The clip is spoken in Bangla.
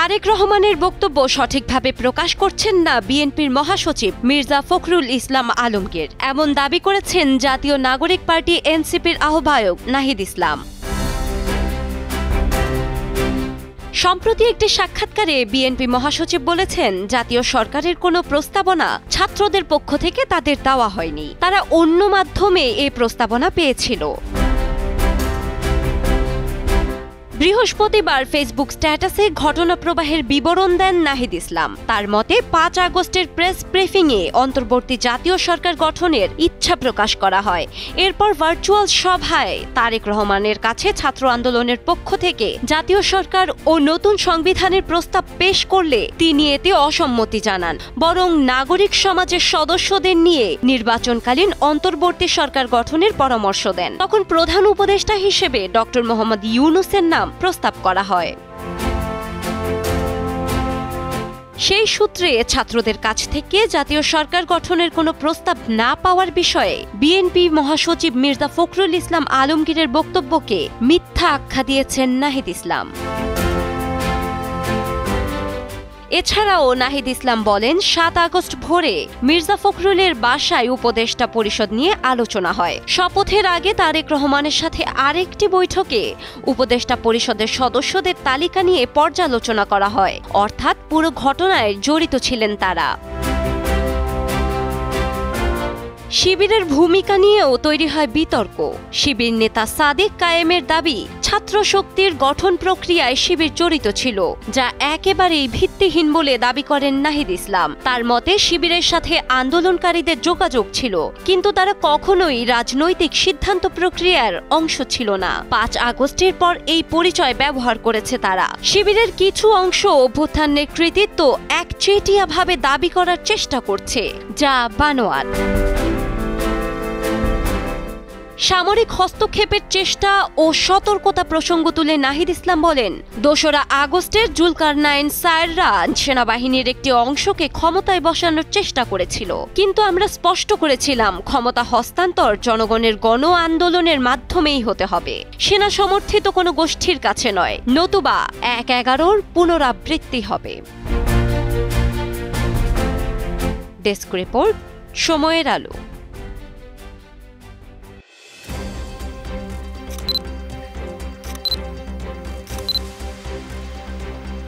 তারেক রহমানের বক্তব্য সঠিকভাবে প্রকাশ করছেন না বিএনপির মহাসচিব মির্জা ফখরুল ইসলাম আলমগীর, এমন দাবি করেছেন জাতীয় নাগরিক পার্টি এনসিপির আহ্বায়ক নাহিদ ইসলাম। সম্প্রতি একটি সাক্ষাৎকারে বিএনপি মহাসচিব বলেছেন, জাতীয় সরকারের কোনো প্রস্তাবনা ছাত্রদের পক্ষ থেকে তাদের দেওয়া হয়নি, তারা অন্য মাধ্যমে এই প্রস্তাবনা পেয়েছিল। বৃহস্পতিবার ফেসবুক স্ট্যাটাসে ঘটনা প্রবাহের বিবরণ দেন নাহিদ ইসলাম। তার মতে ৫ আগস্টের প্রেস ব্রিফিংয়ে অন্তর্বর্তী জাতীয় সরকার গঠনের ইচ্ছা প্রকাশ করা হয়। এরপর ভার্চুয়াল সভায় তারেক রহমানের কাছে ছাত্র আন্দোলনের পক্ষ থেকে জাতীয় সরকার ও নতুন সংবিধানের প্রস্তাব পেশ করলে তিনি এতে অসম্মতি জানান, বরং নাগরিক সমাজের সদস্যদের নিয়ে নির্বাচনকালীন অন্তর্বর্তী সরকার গঠনের পরামর্শ দেন। তখন প্রধান উপদেষ্টা হিসেবে ডক্টর মোহাম্মদ ইউনূসের নাম প্রস্তাব করা হয়। সেই সূত্রে ছাত্রদের কাছ থেকে জাতীয় সরকার গঠনের কোনো প্রস্তাব না পাওয়ার বিষয়ে বিএনপি মহাসচিব মির্জা ফখরুল ইসলাম আলমগীরের বক্তব্যকে মিথ্যা আখ্যা দিয়েছেন নাহিদ ইসলাম। এছাড়াও নাহিদ ইসলাম বলেন, ৭ আগস্ট ভোরে মির্জা ফখরুলের বাসায় উপদেষ্টা পরিষদ নিয়ে আলোচনা হয়। শপথের আগে তারেক রহমানের সাথে আরেকটি বৈঠকে উপদেষ্টা পরিষদের সদস্যদের তালিকা নিয়ে পর্যালোচনা করা হয়, অর্থাৎ পুরো ঘটনায় জড়িত ছিলেন তারা। শিবিরের ভূমিকা নিয়েও তৈরি হয় বিতর্ক। শিবির নেতা সাদিক কায়েমের দাবি, ছাত্র শক্তির গঠন প্রক্রিয়ায় শিবির জড়িত ছিল, যা একেবারেই ভিত্তিহীন বলে দাবি করেন নাহিদ ইসলাম। তার মতে শিবিরের সাথে আন্দোলনকারীদের যোগাযোগ ছিল, কিন্তু তারা কখনোই রাজনৈতিক সিদ্ধান্ত প্রক্রিয়ার অংশ ছিল না। ৫ আগস্টের পর এই পরিচয় ব্যবহার করেছে তারা। শিবিরের কিছু অংশ অভ্যুত্থানের কৃতিত্ব একচেটিয়াভাবে দাবি করার চেষ্টা করছে, যা বানোয়াট। সামরিক হস্তক্ষেপের চেষ্টা ও সতর্কতা প্রসঙ্গ তুলে নাহিদ ইসলাম বলেন, ২রা আগস্টের জুলকারনাইন সায়েররা সেনাবাহিনীর একটি অংশকে ক্ষমতায় বসানোর চেষ্টা করেছিল, কিন্তু আমরা স্পষ্ট করেছিলাম ক্ষমতা হস্তান্তর জনগণের গণ আন্দোলনের মাধ্যমেই হতে হবে, সেনা সমর্থিত কোনো গোষ্ঠীর কাছে নয়, নতুবা ১/১১ পুনরাবৃত্তি হবে। ডেস্ক রিপোর্ট, সময়ের আলো।